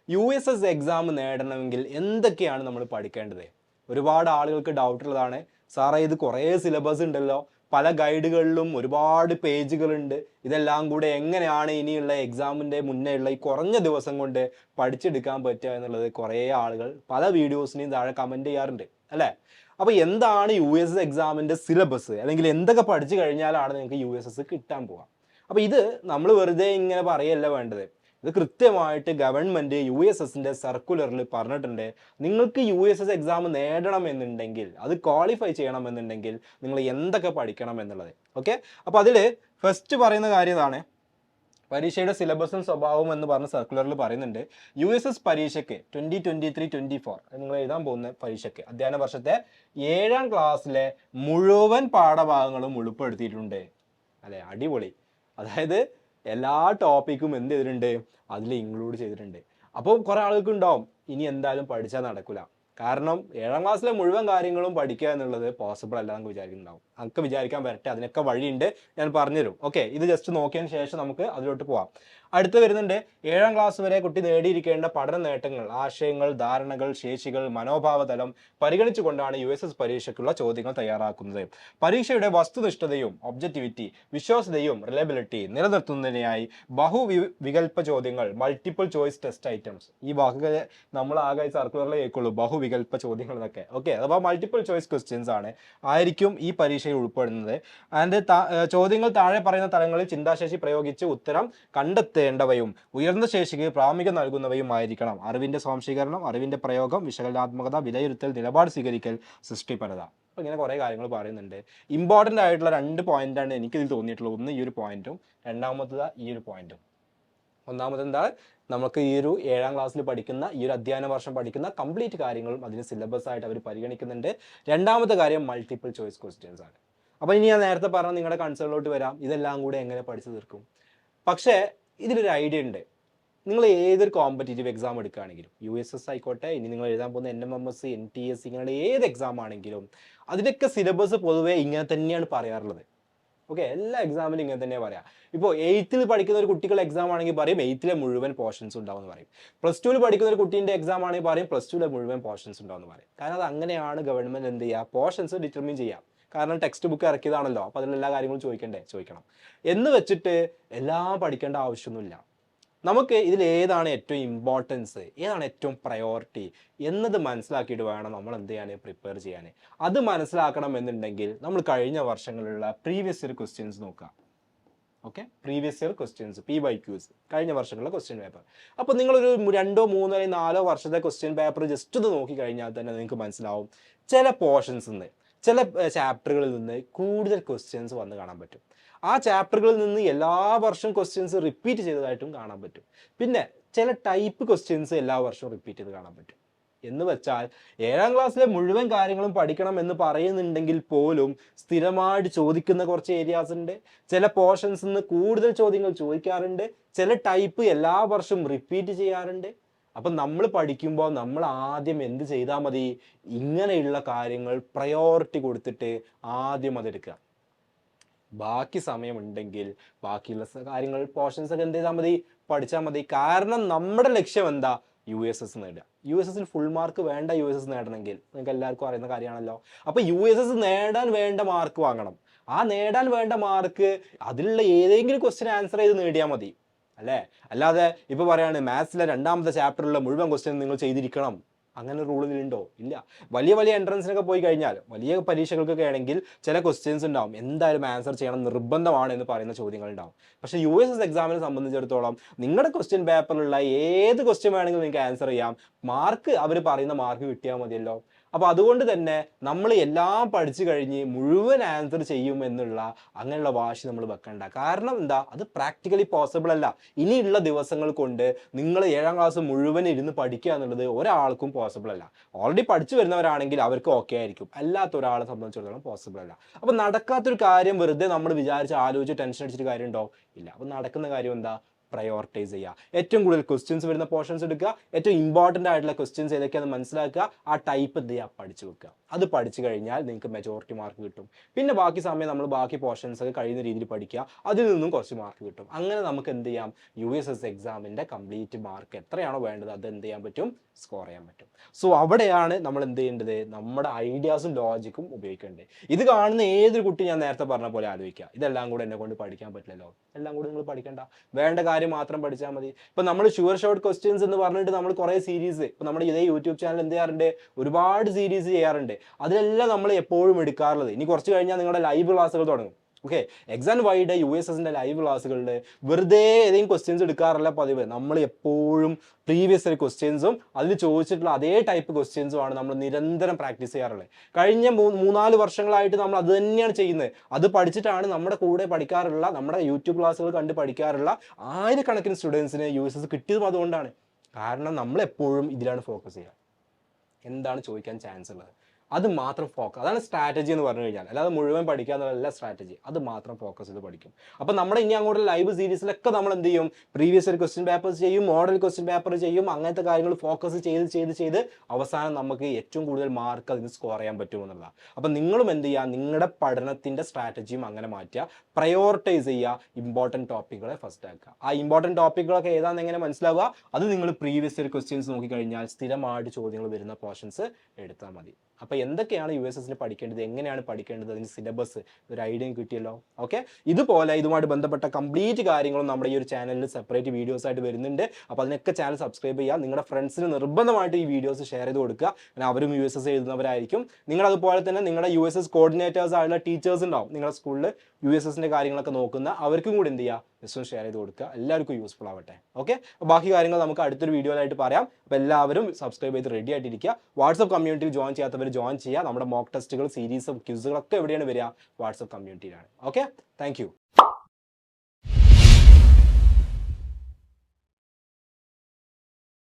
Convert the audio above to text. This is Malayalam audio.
USS എക്സാം നേടണമെങ്കിൽ എന്തൊക്കെയാണ് നമ്മൾ പഠിക്കേണ്ടത്? ഒരുപാട് ആളുകൾക്ക് ഡൗട്ടുള്ളതാണ്. സാറേ ഇത് കുറേ സിലബസ് ഉണ്ടല്ലോ, പല ഗൈഡുകളിലും ഒരുപാട് പേജുകളുണ്ട്, ഇതെല്ലാം കൂടെ എങ്ങനെയാണ് ഇനിയുള്ള എക്സാമിൻ്റെ മുന്നേ ഉള്ള ഈ കുറഞ്ഞ ദിവസം കൊണ്ട് പഠിച്ചെടുക്കാൻ പറ്റുക എന്നുള്ളത് കുറേ ആളുകൾ പല വീഡിയോസിനെയും താഴെ കമൻറ്റ് ചെയ്യാറുണ്ട് അല്ലേ? അപ്പോൾ എന്താണ് USS എക്സാമിൻ്റെ സിലബസ്, അല്ലെങ്കിൽ എന്തൊക്കെ പഠിച്ചു കഴിഞ്ഞാലാണ് നിങ്ങൾക്ക് USS കിട്ടാൻ പോവുക? അപ്പോൾ ഇത് നമ്മൾ വെറുതെ ഇങ്ങനെ പറയല്ല വേണ്ടത്. ഇത് കൃത്യമായിട്ട് ഗവൺമെൻറ് USSൻ്റെ സർക്കുലറിൽ പറഞ്ഞിട്ടുണ്ട്. നിങ്ങൾക്ക് USS എക്സാം നേടണമെന്നുണ്ടെങ്കിൽ, അത് ക്വാളിഫൈ ചെയ്യണമെന്നുണ്ടെങ്കിൽ നിങ്ങൾ എന്തൊക്കെ പഠിക്കണം എന്നുള്ളത്. ഓക്കെ, അപ്പോൾ അതിൽ ഫസ്റ്റ് പറയുന്ന കാര്യം ഇതാണ്. പരീക്ഷയുടെ സിലബസും സ്വഭാവവും എന്ന് പറഞ്ഞ സർക്കുലറിൽ പറയുന്നുണ്ട്. USS പരീക്ഷയ്ക്ക് 2023-24 നിങ്ങൾ എഴുതാൻ പോകുന്ന പരീക്ഷയ്ക്ക് അധ്യയന വർഷത്തെ 7ാം ക്ലാസ്സിലെ മുഴുവൻ പാഠഭാഗങ്ങളും ഉൾപ്പെടുത്തിയിട്ടുണ്ട്. അല്ലേ, അടിപൊളി. അതായത് എല്ലാ ടോപ്പിക്കും എന്ത് ചെയ്തിട്ടുണ്ട്, അതിൽ ഇൻക്ലൂഡ് ചെയ്തിട്ടുണ്ട്. അപ്പോൾ കുറേ ആളുകൾക്ക് ഉണ്ടാവും ഇനി എന്തായാലും പഠിച്ചാൽ നടക്കില്ല, കാരണം 7ാം ക്ലാസ്സിലെ മുഴുവൻ കാര്യങ്ങളും പഠിക്കുക എന്നുള്ളത് പോസിബിൾ അല്ല എന്ന് വിചാരിക്കുന്നുണ്ടാവും. അതൊക്കെ വിചാരിക്കാൻ വരട്ടെ, അതിനൊക്കെ വഴിയുണ്ട്, ഞാൻ പറഞ്ഞുതരും. ഓക്കെ, ഇത് ജസ്റ്റ് നോക്കിയതിന് ശേഷം നമുക്ക് അതിലോട്ട് പോവാം. അടുത്ത് വരുന്നുണ്ട് 7ാം ക്ലാസ് വരെ കുട്ടി നേടിയിരിക്കേണ്ട പഠന നേട്ടങ്ങൾ, ആശയങ്ങൾ, ധാരണകൾ, ശേഷികൾ, മനോഭാവതലം പരിഗണിച്ചുകൊണ്ടാണ് USS പരീക്ഷയ്ക്കുള്ള ചോദ്യങ്ങൾ തയ്യാറാക്കുന്നത്. പരീക്ഷയുടെ വസ്തുനിഷ്ഠതയും ഒബ്ജക്റ്റിവിറ്റി, വിശ്വാസ്യതയും റിലയബിലിറ്റി നിലനിർത്തുന്നതിനായി ബഹുവികൽപ്പ ചോദ്യങ്ങൾ, മൾട്ടിപ്പിൾ ചോയ്സ് ടെസ്റ്റ് ഐറ്റംസ്. ഈ വാക്കുകൾ നമ്മൾ ആകെ സർക്കുലറിൽ കേൾക്കുള്ളൂ, ബഹുവികൽപ്പ ചോദ്യങ്ങൾ എന്നൊക്കെ. ഓക്കെ, അഥവാ മൾട്ടിപ്പിൾ ചോയ്സ് ക്വസ്റ്റ്യൻസ് ആയിരിക്കും ഈ പരീക്ഷയിൽ ഉൾപ്പെടുന്നത്. ആൻഡ് ചോദ്യങ്ങൾ താഴെ പറയുന്ന തലങ്ങളിൽ ചിന്താശേഷി പ്രയോഗിച്ച് ഉത്തരം കണ്ടെത്തേണ്ടവയും ഉയർന്ന ശേഷിക്ക് പ്രാമുഖ്യം നൽകുന്നവയും ആയിരിക്കണം. അറിവിന്റെ സ്വാംശീകരണം, അറിവിന്റെ പ്രയോഗം, വിശകലനാത്മകത, വിലയിരുത്തൽ, നിലപാട് സ്വീകരിക്കൽ, സൃഷ്ടിപരത. അപ്പോൾ ഇങ്ങനെ കുറേ കാര്യങ്ങൾ പറയുന്നുണ്ട്. ഇമ്പോർട്ടൻ്റ് ആയിട്ടുള്ള 2 പോയിന്റാണ് എനിക്കിതിൽ തോന്നിയിട്ടുള്ളത്. ഒന്ന് ഈ ഒരു പോയിന്റും, രണ്ടാമത്തത് ഈ ഒരു പോയിന്റും. ഒന്നാമത് എന്താ, നമുക്ക് ഈ ഒരു 7ാം ക്ലാസ്സിൽ പഠിക്കുന്ന, ഈ ഒരു അധ്യയന വർഷം പഠിക്കുന്ന കംപ്ലീറ്റ് കാര്യങ്ങളും അതിന് സിലബസ് ആയിട്ട് അവർ പരിഗണിക്കുന്നുണ്ട്. രണ്ടാമത്തെ കാര്യം മൾട്ടിപ്പിൾ ചോയ്സ് ക്വസ്റ്റ്യൻസ് ആണ്. അപ്പോൾ ഇനി ഞാൻ നേരത്തെ പറഞ്ഞ നിങ്ങളുടെ കൺസേണിലോട്ട് വരാം, ഇതെല്ലാം കൂടെ എങ്ങനെ പഠിച്ചു തീർക്കും. പക്ഷേ ഇതിലൊരു ഐഡിയ ഉണ്ട്. നിങ്ങൾ ഏതൊരു കോമ്പറ്റേറ്റീവ് എക്സാം എടുക്കുകയാണെങ്കിലും, USS ആയിക്കോട്ടെ, ഇനി നിങ്ങൾ എഴുതാൻ പോകുന്ന NMMS, NTS, ഇങ്ങനെയുള്ള ഏത് എക്സാം ആണെങ്കിലും അതിൻ്റെയൊക്കെ സിലബസ് പൊതുവേ ഇങ്ങനെ തന്നെയാണ് പറയാറുള്ളത്. ഓക്കെ, എല്ലാ എക്സാമിലും ഇങ്ങനെ തന്നെ പറയാം. ഇപ്പോൾ 8th പഠിക്കുന്ന ഒരു കുട്ടികളുടെ എക്സാം ആണെങ്കിൽ പറയും 8th മുഴുവൻ പോർഷൻസ് ഉണ്ടാവുമെന്ന് പറയും. +2 പഠിക്കുന്ന ഒരു കുട്ടീൻ്റെ എക്സാം ആണെങ്കിൽ പറയും +2 മുഴുവൻ പോർഷൻസ് ഉണ്ടാവുമെന്ന് പറയും. കാരണം അത് അങ്ങനെയാണ് ഗവൺമെൻറ് എന്ത് ചെയ്യുക, പോർഷൻസ് ഡിറ്റർമിൻ ചെയ്യാം. കാരണം ടെക്സ്റ്റ് ബുക്ക് ഇറക്കിയതാണല്ലോ, അപ്പോൾ അതിലെല്ലാ കാര്യങ്ങളും ചോദിക്കണം എന്ന് വെച്ചിട്ട് എല്ലാം പഠിക്കേണ്ട ആവശ്യമൊന്നുമില്ല. നമുക്ക് ഇതിൽ ഏതാണ് ഏറ്റവും ഇമ്പോർട്ടൻസ്, ഏതാണ് ഏറ്റവും പ്രയോറിറ്റി എന്നത് മനസ്സിലാക്കിയിട്ട് വേണം നമ്മൾ എന്ത് ചെയ്യാൻ, പ്രിപ്പയർ ചെയ്യാൻ. അത് മനസ്സിലാക്കണം എന്നുണ്ടെങ്കിൽ നമ്മൾ കഴിഞ്ഞ വർഷങ്ങളിലുള്ള പ്രീവിയസ് ഇയർ ക്വസ്റ്റ്യൻസ് നോക്കുക. Okay, previous year questions, PYQs, കഴിഞ്ഞ വർഷങ്ങളിലെ ക്വസ്റ്റ്യൻ പേപ്പർ. അപ്പോൾ നിങ്ങളൊരു 2, 3 അല്ലെങ്കിൽ 4 വർഷത്തെ ക്വസ്റ്റ്യൻ പേപ്പർ ജസ്റ്റ് ഒന്ന് നോക്കി കഴിഞ്ഞാൽ തന്നെ നിങ്ങൾക്ക് മനസ്സിലാവും ചില പോർഷൻസിൽ നിന്ന്, ചില ചാപ്റ്ററുകളിൽ നിന്ന് കൂടുതൽ ക്വസ്റ്റ്യൻസ് വന്ന് കാണാൻ പറ്റും. ആ ചാപ്റ്ററുകളിൽ നിന്ന് എല്ലാ വർഷവും ക്വസ്റ്റ്യൻസ് റിപ്പീറ്റ് ചെയ്തതായിട്ടും കാണാൻ പറ്റും. പിന്നെ ചില ടൈപ്പ് ക്വസ്റ്റ്യൻസ് എല്ലാ വർഷവും റിപ്പീറ്റ് ചെയ്ത് കാണാൻ പറ്റും. എന്ന് വെച്ചാൽ 7ാം ക്ലാസ്സിലെ മുഴുവൻ കാര്യങ്ങളും പഠിക്കണം എന്ന് പറയുന്നുണ്ടെങ്കിൽ പോലും സ്ഥിരമായിട്ട് ചോദിക്കുന്ന കുറച്ച് ഏരിയാസ് ഉണ്ട്. ചില പോർഷൻസിൽ നിന്ന് കൂടുതൽ ചോദ്യങ്ങൾ ചോദിക്കാറുണ്ട്. ചില ടൈപ്പ് എല്ലാ വർഷവും റിപ്പീറ്റ് ചെയ്യാറുണ്ട്. അപ്പം നമ്മൾ പഠിക്കുമ്പോൾ നമ്മൾ ആദ്യം എന്ത് ചെയ്താൽ മതി, ഇങ്ങനെയുള്ള കാര്യങ്ങൾ പ്രയോറിറ്റി കൊടുത്തിട്ട് ആദ്യം അതെടുക്കുക. ബാക്കി സമയമുണ്ടെങ്കിൽ ബാക്കിയുള്ള കാര്യങ്ങൾ, പോർഷൻസ് ഒക്കെ എന്ത് ചെയ്താൽ മതി, പഠിച്ചാൽ മതി. കാരണം നമ്മുടെ ലക്ഷ്യം എന്താ, USS നേടുക. USSൽ ഫുൾ മാർക്ക് വേണ്ട. USS നേടണമെങ്കിൽ നിങ്ങൾക്ക് എല്ലാവർക്കും അറിയുന്ന കാര്യമാണല്ലോ. അപ്പോൾ USS നേടാൻ വേണ്ട മാർക്ക് വാങ്ങണം. ആ നേടാൻ വേണ്ട മാർക്ക് അതിലുള്ള ഏതെങ്കിലും ക്വസ്റ്റ്യൻ ആൻസർ ചെയ്ത് നേടിയാൽ മതി, അല്ലേ? അല്ലാതെ ഇപ്പോൾ പറയാണ് മാത്സിലെ 2ാമത്തെ ചാപ്റ്ററിലുള്ള മുഴുവൻ ക്വസ്റ്റ്യൻ നിങ്ങൾ ചെയ്തിരിക്കണം, അങ്ങനെ റൂൾ ഇതിലുണ്ടോ? ഇല്ല. വലിയ എൻട്രൻസിനൊക്കെ പോയി കഴിഞ്ഞാൽ, വലിയ പരീക്ഷകൾക്കൊക്കെ ആണെങ്കിൽ ചില ക്വസ്റ്റ്യൻസ് ഉണ്ടാവും എന്തായാലും ആൻസർ ചെയ്യണം, നിർബന്ധമാണ് എന്ന് പറയുന്ന ചോദ്യങ്ങൾ ഉണ്ടാവും. പക്ഷേ USS എക്സാമിനെ സംബന്ധിച്ചിടത്തോളം നിങ്ങളുടെ ക്വസ്റ്റ്യൻ പേപ്പറിലുള്ള ഏത് ക്വസ്റ്റ്യൻ വേണമെങ്കിലും നിങ്ങൾക്ക് ആൻസർ ചെയ്യാം. മാർക്ക് അവർ പറയുന്ന മാർക്ക് കിട്ടിയാൽ മതിയല്ലോ. അപ്പോൾ അതുകൊണ്ട് തന്നെ നമ്മൾ എല്ലാം പഠിച്ചു കഴിഞ്ഞ് മുഴുവൻ ആൻസർ ചെയ്യും എന്നുള്ള അങ്ങനെയുള്ള വാശി നമ്മൾ വെക്കണ്ട. കാരണം എന്താ, അത് പ്രാക്ടിക്കലി പോസിബിൾ അല്ല. ഇനിയുള്ള ദിവസങ്ങൾ കൊണ്ട് നിങ്ങൾ 7ാം ക്ലാസ് മുഴുവൻ ഇരുന്ന് പഠിക്കുക എന്നുള്ളത് ഒരാൾക്കും പോസിബിൾ അല്ല. ഓൾറെഡി പഠിച്ചു വരുന്നവരാണെങ്കിൽ അവർക്ക് ഓക്കെ ആയിരിക്കും, അല്ലാത്ത ഒരാളെ സംബന്ധിച്ചിടത്തോളം പോസിബിൾ അല്ല. അപ്പോൾ നടക്കാത്തൊരു കാര്യം വെറുതെ നമ്മൾ വിചാരിച്ച് ആലോചിച്ച് ടെൻഷൻ അടിച്ചിട്ട് കാര്യമുണ്ടോ? ഇല്ല. അപ്പോൾ നടക്കുന്ന കാര്യം എന്താ, പ്രയോറിറ്റൈസ് ചെയ്യുക. ഏറ്റവും കൂടുതൽ ക്വസ്റ്റ്യൻസ് വരുന്ന പോർഷൻസ് എടുക്കുക, ഏറ്റവും ഇമ്പോർട്ടൻ്റ് ആയിട്ടുള്ള ക്വസ്റ്റ്യൻസ് ഏതൊക്കെയാണെന്ന് മനസ്സിലാക്കുക, ആ ടൈപ്പ് എന്ത് ചെയ്യുക, പഠിച്ചു വെക്കുക. അത് പഠിച്ചു കഴിഞ്ഞാൽ നിങ്ങൾക്ക് മെജോറിറ്റി മാർക്ക് കിട്ടും. പിന്നെ ബാക്കി സമയം നമ്മൾ ബാക്കി പോർഷൻസ് ഒക്കെ കഴിയുന്ന രീതിയിൽ പഠിക്കുക, അതിൽ നിന്നും കുറച്ച് മാർക്ക് കിട്ടും. അങ്ങനെ നമുക്ക് എന്ത് ചെയ്യാം, USS എക്സാമിൻ്റെ കംപ്ലീറ്റ് മാർക്ക് എത്രയാണോ വേണ്ടത് അത് എന്ത് ചെയ്യാൻ പറ്റും, സ്കോർ ചെയ്യാൻ പറ്റും. സോ അവിടെയാണ് നമ്മൾ എന്ത് ചെയ്യേണ്ടത്, നമ്മുടെ ഐഡിയാസും ലോജിക്കും ഉപയോഗിക്കേണ്ടത്. ഇത് കാണുന്ന ഏതൊരു കുട്ടി ഞാൻ നേരത്തെ പറഞ്ഞ പോലെ ആലോചിക്കുക, ഇതെല്ലാം കൂടെ എന്നെ കൊണ്ട് പഠിക്കാൻ പറ്റില്ലല്ലോ. എല്ലാം കൂടെ നിങ്ങൾ പഠിക്കണ്ട, വേണ്ട കാര്യം മാത്രം പഠിച്ചാൽ മതി. ഇപ്പം നമ്മൾ ഷുവർ ഷോർട്ട് ക്വസ്റ്റ്യൻസ് എന്ന് പറഞ്ഞിട്ട് നമ്മൾ കുറേ സീരീസ്, ഇപ്പം നമ്മുടെ ഇതേ യൂട്യൂബ് ചാനൽ എന്ത് ചെയ്യാറുണ്ട്, ഒരുപാട് സീരീസ് ചെയ്യാറുണ്ട്. അതിലെല്ലാം നമ്മൾ എപ്പോഴും എടുക്കാറുള്ളത്, ഇനി കുറച്ച് കഴിഞ്ഞാൽ നിങ്ങളുടെ ലൈവ് ക്ലാസ്സുകൾ തുടങ്ങും. ഓക്കെ, എക്സാം വൈഡ് USSൻ്റെ ലൈവ് ക്ലാസ്സുകളിൽ വെറുതെ ഏതെങ്കിലും ക്വസ്റ്റ്യൻസ് എടുക്കാറില്ല പതിവ്. നമ്മൾ എപ്പോഴും പ്രീവിയസ് ഇയർ ക്വസ്റ്റ്യൻസും അതിൽ ചോദിച്ചിട്ടുള്ള അതേ ടൈപ്പ് ക്വസ്റ്റ്യൻസും ആണ് നമ്മൾ നിരന്തരം പ്രാക്ടീസ് ചെയ്യാറുള്ളത്. കഴിഞ്ഞ 3-4 വർഷങ്ങളായിട്ട് നമ്മൾ അത് തന്നെയാണ് ചെയ്യുന്നത്. അത് പഠിച്ചിട്ടാണ് നമ്മുടെ കൂടെ പഠിക്കാറുള്ള, നമ്മുടെ യൂട്യൂബ് ക്ലാസ്സുകൾ കണ്ട് പഠിക്കാറുള്ള ആയിരക്കണക്കിന് സ്റ്റുഡൻസിന് USS കിട്ടിയതും അതുകൊണ്ടാണ്. കാരണം നമ്മളെപ്പോഴും ഇതിലാണ് ഫോക്കസ് ചെയ്യുക. എന്താണ് ചോദിക്കാൻ ചാൻസ് ഉള്ളത് അത് മാത്രം ഫോക്കസ്, അതാണ് സ്ട്രാറ്റജി എന്ന് പറഞ്ഞു കഴിഞ്ഞാൽ. അല്ലാതെ മുഴുവൻ പഠിക്കുക എന്നുള്ളതല്ല സ്ട്രാറ്റജി, അത് മാത്രം ഫോക്കസ് ചെയ്ത് പഠിക്കും. അപ്പോൾ നമ്മുടെ ഇനി അങ്ങോട്ട് ലൈവ് സീരീസിലൊക്കെ നമ്മൾ എന്ത് ചെയ്യും, പ്രീവിയസ് ഇയർ ക്വസ്റ്റ്യൻ പേപ്പേഴ്സ് ചെയ്യും, മോഡൽ ക്വസ്റ്റ്യൻ പേപ്പർ ചെയ്യും, അങ്ങനത്തെ കാര്യങ്ങൾ ഫോക്കസ് ചെയ്ത് അവസാനം നമുക്ക് ഏറ്റവും കൂടുതൽ മാർക്ക് അതിന് സ്കോർ ചെയ്യാൻ പറ്റുമെന്നുള്ളതാണ്. അപ്പം നിങ്ങളും എന്ത് ചെയ്യുക, നിങ്ങളുടെ പഠനത്തിൻ്റെ സ്ട്രാറ്റജിയും അങ്ങനെ മാറ്റുക, പ്രയോറിറ്റൈസ് ചെയ്യുക, ഇമ്പോർട്ടൻറ്റ് ടോപ്പിക്കുകളെ ഫസ്റ്റ് ആക്കുക. ആ ഇമ്പോർട്ടൻറ്റ് ടോപ്പിക്കുകളൊക്കെ ഏതാണെന്ന് എങ്ങനെ മനസ്സിലാവുക, അത് നിങ്ങൾ പ്രീവിയസ് ഇയർ ക്വസ്റ്റ്യൻസ് നോക്കിക്കഴിഞ്ഞാൽ സ്ഥിരമായിട്ട് ചോദ്യങ്ങൾ വരുന്ന പോർഷൻസ് എടുത്താൽ മതി. അപ്പോൾ എന്തൊക്കെയാണ് USSന് പഠിക്കേണ്ടത്, എങ്ങനെയാണ് പഠിക്കേണ്ടത്, അതിൻ്റെ സിലബസ് ഒരു ഐഡിയ കിട്ടിയല്ലോ. ഓക്കെ, ഇതുപോലെ ഇതുമായിട്ട് ബന്ധപ്പെട്ട കംപ്ലീറ്റ് കാര്യങ്ങളും നമ്മുടെ ഈ ഒരു ചാനലിൽ സെപ്പറേറ്റ് വീഡിയോസ് ആയിട്ട് വരുന്നുണ്ട്. അപ്പോൾ അതിനൊക്കെ ചാനൽ സബ്സ്ക്രൈബ് ചെയ്യുക. നിങ്ങളുടെ ഫ്രണ്ട്സിന് നിർബന്ധമായിട്ട് ഈ വീഡിയോസ് ഷെയർ ചെയ്ത് കൊടുക്കുക. കാരണം അവരും USS എഴുതുന്നവരായിരിക്കും. നിങ്ങളതുപോലെ തന്നെ നിങ്ങളുടെ USS കോർഡിനേറ്റേഴ്സ് ആയുള്ള ടീച്ചേഴ്സ് ഉണ്ടാവും നിങ്ങളുടെ സ്കൂളിൽ USSൻ്റെ കാര്യങ്ങളൊക്കെ നോക്കുന്ന, അവർക്കും കൂടി എന്ത് ചെയ്യുക, ജസ്റ്റ് ഷെയർ ചെയ്ത് കൊടുക്കുക. എല്ലാവർക്കും യൂസ്ഫുൾ ആവട്ടെ. ഓക്കെ, ബാക്കി കാര്യങ്ങൾ നമുക്ക് അടുത്തൊരു വീഡിയോയിലായിട്ട് പറയാം. അപ്പോൾ എല്ലാവരും സബ്സ്ക്രൈബ് ചെയ്ത് റെഡി ആയിട്ടിരിക്കുക. വാട്സപ്പ് കമ്മ്യൂണിറ്റിയിൽ ജോയിൻ ചെയ്യാത്തവർ ജോയിൻ ചെയ്യുക. നമ്മുടെ മോക്ക് ടെസ്റ്റുകൾ, സീരീസും ക്വിസുകളൊക്കെ എവിടെയാണ് വരിക, വാട്സപ്പ് കമ്മ്യൂണിറ്റിയിലാണ്. Okay, thank